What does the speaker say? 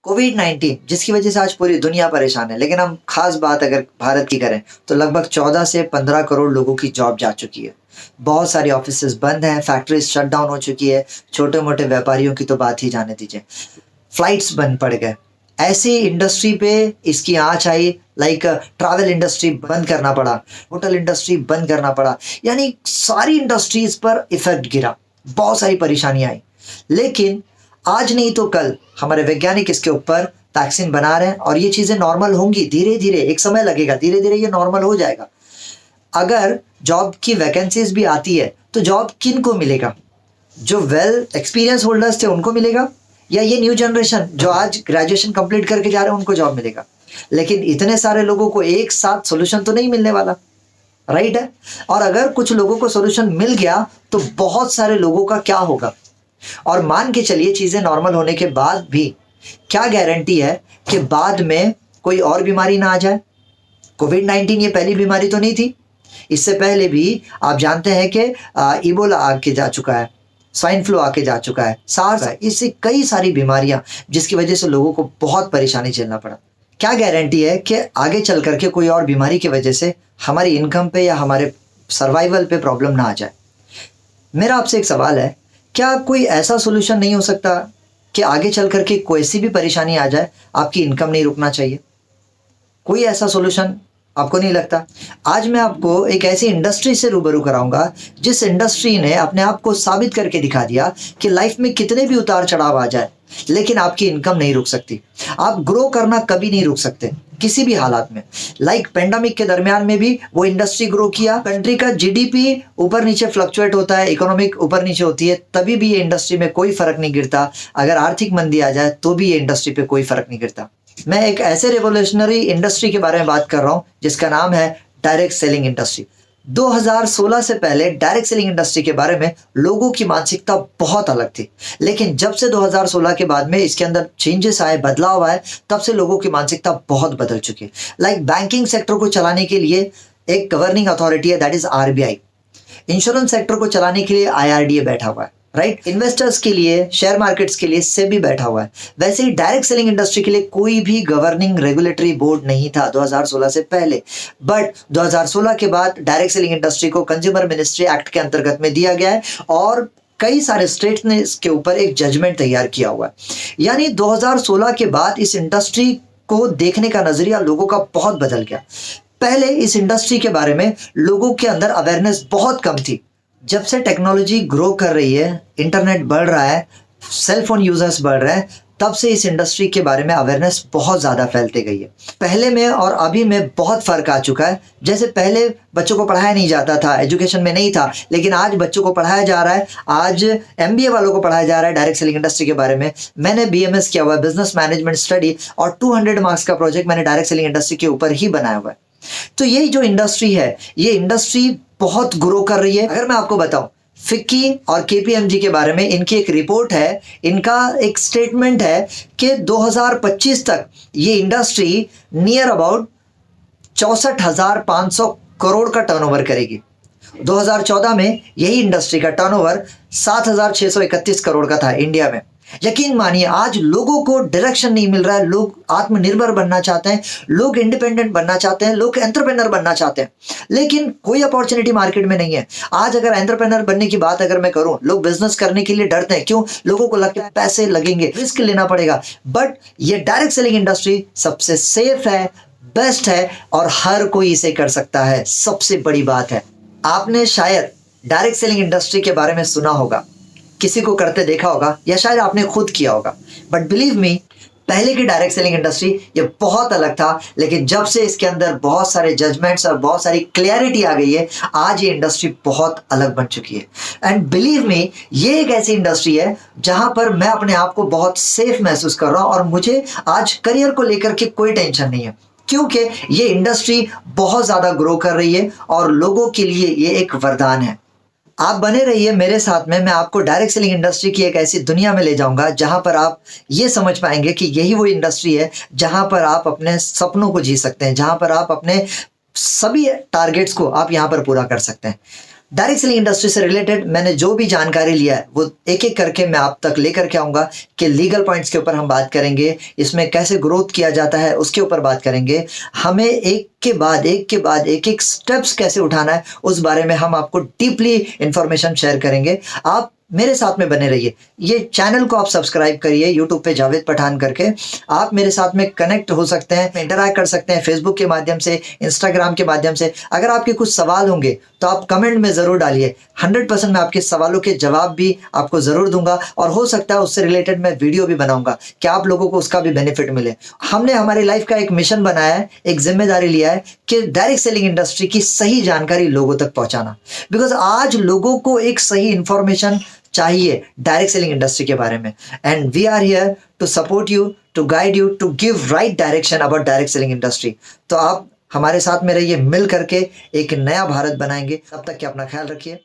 कोविड-19 जिसकी वजह से आज पूरी दुनिया परेशान है, लेकिन हम खास बात अगर भारत की करें तो लगभग 14 से 15 करोड़ लोगों की जॉब जा चुकी है। बहुत सारी ऑफिसेज़ बंद हैं, फैक्ट्रीज़ शट डाउन हो चुकी है, छोटे-मोटे व्यापारियों की तो बात ही जाने दीजिए। फ्लाइट्स बंद पड़ गए। ऐसी इंडस्ट्री पे इसकी आँच आई, लाइक ट्रैवल इंडस्ट्री बंद करना पड़ा, होटल इंडस्ट्री बंद करना पड़ा, यानी सारी इंडस्ट्रीज़ पर इफ़ेक्ट गिरा, बहुत सारी परेशानियाँ आई। लेकिन आज नहीं तो कल हमारे वैज्ञानिक इसके ऊपर वैक्सीन बना रहे हैं और ये चीज़ें नॉर्मल होंगी धीरे-धीरे, एक समय लगेगा, धीरे-धीरे ये नॉर्मल हो जाएगा। अगर जॉब की वैकेंसीज़ भी आती है, तो जॉब किनको मिलेगा? जो वेल एक्सपीरियंस होल्डर्स थे उनको मिलेगा, या ये न्यू जनरेशन जो आज ग्रेजुएशन कंप्लीट करके जा रहे हैं उनको जॉब मिलेगा? लेकिन इतने सारे लोगों को एक साथ सॉल्यूशन तो नहीं मिलने वाला, राइट है? और अगर कुछ लोगों को सॉल्यूशन मिल गया तो बहुत सारे लोगों का क्या होगा? और मान के चलिए चीज़ें नॉर्मल होने के बाद भी क्या गारंटी है कि बाद में कोई और बीमारी ना आ जाए? कोविड-19 ये पहली बीमारी तो नहीं थी। इससे पहले भी आप जानते हैं कि इबोला आके जा चुका है, स्वाइन फ्लू आके जा चुका है, सार्स है, इससे कई सारी बीमारियां जिसकी वजह से लोगों को बहुत परेशानी झेलना पड़ा। क्या गारंटी है कि आगे चल करके कोई और बीमारी की वजह से हमारी इनकम पे या हमारे सर्वाइवल पे प्रॉब्लम ना आ जाए? मेरा आपसे एक सवाल है, क्या कोई ऐसा सॉल्यूशन नहीं हो सकता कि आगे चल करके कोई सी भी परेशानी आ जाए, आपकी इनकम नहीं रुकना चाहिए? कोई ऐसा सॉल्यूशन आपको नहीं लगता? आज मैं आपको एक ऐसी इंडस्ट्री से रूबरू कराऊंगा जिस इंडस्ट्री ने अपने आप को साबित करके दिखा दिया कि लाइफ में कितने भी उतार चढ़ाव आ जाए लेकिन आपकी इनकम नहीं रुक सकती। आप ग्रो करना कभी नहीं रुक सकते किसी भी हालात में। लाइक पेंडेमिक के दरमियान में भी वो इंडस्ट्री ग्रो किया। कंट्री का जीडीपी ऊपर नीचे फ्लक्चुएट होता है, इकोनॉमिक ऊपर नीचे होती है, तभी भी ये इंडस्ट्री में कोई फर्क नहीं गिरता। अगर आर्थिक मंदी आ जाए तो भी ये इंडस्ट्री पे कोई फर्क नहीं गिरता। मैं एक ऐसे रेवोल्यूशनरी इंडस्ट्री के बारे में बात कर रहा हूं जिसका नाम है डायरेक्ट सेलिंग इंडस्ट्री। 2016 से पहले डायरेक्ट सेलिंग इंडस्ट्री के बारे में लोगों की मानसिकता बहुत अलग थी, लेकिन जब से 2016 के बाद में इसके अंदर चेंजेस आए, बदलाव आए, तब से लोगों की मानसिकता बहुत बदल चुकी है। लाइक बैंकिंग सेक्टर को चलाने के लिए एक गवर्निंग अथॉरिटी है, that is RBI. Insurance sector को चलाने के लिए आईआरडीए बैठा हुआ है, राइट? इन्वेस्टर्स के लिए, शेयर मार्केट्स के लिए सेबी बैठा हुआ है। वैसे ही डायरेक्ट सेलिंग इंडस्ट्री के लिए कोई भी गवर्निंग रेगुलेटरी बोर्ड नहीं था 2016 से पहले, बट 2016 के बाद डायरेक्ट सेलिंग इंडस्ट्री को कंज्यूमर मिनिस्ट्री एक्ट के अंतर्गत में दिया गया है और कई सारे स्टेट्स ने इसके ऊपर एक जजमेंट तैयार किया हुआ है। यानी 2016 के बाद इस इंडस्ट्री को देखने का नजरिया लोगों का बहुत बदल गया। पहले इस इंडस्ट्री के बारे में लोगों के अंदर अवेयरनेस बहुत कम थी। जब से टेक्नोलॉजी ग्रो कर रही है, इंटरनेट बढ़ रहा है, सेल फोन यूजर्स बढ़ रहे हैं, तब से इस इंडस्ट्री के बारे में अवेयरनेस बहुत ज़्यादा फैलते गई है। पहले में और अभी में बहुत फ़र्क आ चुका है। जैसे पहले बच्चों को पढ़ाया नहीं जाता था, एजुकेशन में नहीं था, लेकिन आज बच्चों को पढ़ाया जा रहा है। आज एमबीए वालों को पढ़ाया जा रहा है डायरेक्ट सेलिंग इंडस्ट्री के बारे में। मैंने बीएमएस किया हुआ है, बिजनेस मैनेजमेंट स्टडी, और 200 मार्क्स का प्रोजेक्ट मैंने डायरेक्ट सेलिंग इंडस्ट्री के ऊपर ही बनाया हुआ है। तो यही जो इंडस्ट्री है, ये इंडस्ट्री बहुत ग्रो कर रही है। अगर मैं आपको बताऊं, फिक्की और केपीएमजी के बारे में इनकी एक रिपोर्ट है, इनका एक स्टेटमेंट है कि 2025 तक ये इंडस्ट्री नियर अबाउट 64,500 करोड़ का टर्नओवर करेगी। 2014 में यही इंडस्ट्री का टर्नओवर 7,631 करोड़ का था इंडिया में। यकीन मानिए, आज लोगों को डायरेक्शन नहीं मिल रहा है। लोग आत्मनिर्भर बनना चाहते हैं, लोग इंडिपेंडेंट बनना चाहते हैं, लोग एंटरप्रेन्योर बनना चाहते हैं, लेकिन कोई अपॉर्चुनिटी मार्केट में नहीं है। आज अगर एंटरप्रेन्योर बनने की बात अगर मैं करूं, लोग बिजनेस करने के लिए डरते हैं। क्यों? लोगों को लगता है पैसे लगेंगे, रिस्क लेना पड़ेगा। बट ये डायरेक्ट सेलिंग इंडस्ट्री सबसे सेफ है, बेस्ट है और हर कोई इसे कर सकता है। सबसे बड़ी बात है, आपने शायद डायरेक्ट सेलिंग इंडस्ट्री के बारे में सुना होगा, किसी को करते देखा होगा, या शायद आपने खुद किया होगा, बट बिलीव मी, पहले की डायरेक्ट सेलिंग इंडस्ट्री ये बहुत अलग था। लेकिन जब से इसके अंदर बहुत सारे जजमेंट्स और बहुत सारी क्लैरिटी आ गई है, आज ये इंडस्ट्री बहुत अलग बन चुकी है। एंड बिलीव मी, ये एक ऐसी इंडस्ट्री है जहां पर मैं अपने आप को बहुत सेफ महसूस कर रहा हूं और मुझे आज करियर को लेकर के कोई टेंशन नहीं है, क्योंकि ये इंडस्ट्री बहुत ज्यादा ग्रो कर रही है और लोगों के लिए ये एक वरदान है। आप बने रहिए मेरे साथ में, मैं आपको डायरेक्ट सेलिंग इंडस्ट्री की एक ऐसी दुनिया में ले जाऊंगा जहां पर आप ये समझ पाएंगे कि यही वो इंडस्ट्री है जहां पर आप अपने सपनों को जी सकते हैं, जहां पर आप अपने सभी टारगेट्स को आप यहां पर पूरा कर सकते हैं। डायरेक्ट सेलिंग इंडस्ट्री से रिलेटेड मैंने जो भी जानकारी लिया है वो एक एक करके मैं आप तक लेकर के आऊंगा कि लीगल पॉइंट्स के ऊपर हम बात करेंगे, इसमें कैसे ग्रोथ किया जाता है उसके ऊपर बात करेंगे, हमें एक के बाद एक एक स्टेप्स कैसे उठाना है उस बारे में हम आपको डीपली इंफॉर्मेशन शेयर करेंगे। आप मेरे साथ में बने रहिए। ये चैनल को आप सब्सक्राइब करिए यूट्यूब पे जावेद पठान करके। आप मेरे साथ में कनेक्ट हो सकते हैं, इंटरैक्ट कर सकते हैं फेसबुक के माध्यम से, इंस्टाग्राम के माध्यम से। अगर आपके कुछ सवाल होंगे तो आप कमेंट में ज़रूर डालिए। 100% मैं आपके सवालों के जवाब भी आपको ज़रूर दूंगा और हो सकता है उससे रिलेटेड मैं वीडियो भी बनाऊंगा कि आप लोगों को उसका भी बेनिफिट मिले। हमने हमारी लाइफ का एक मिशन बनाया है, एक जिम्मेदारी लिया है कि डायरेक्ट सेलिंग इंडस्ट्री की सही जानकारी लोगों तक पहुंचाना। बिकॉज आज लोगों को एक सही इंफॉर्मेशन चाहिए डायरेक्ट सेलिंग इंडस्ट्री के बारे में, and we are here to support you, to guide you, to give right direction about direct selling industry. तो आप हमारे साथ में रहिए, मिल करके एक नया भारत बनाएंगे। तब तक के अपना ख्याल रखिए।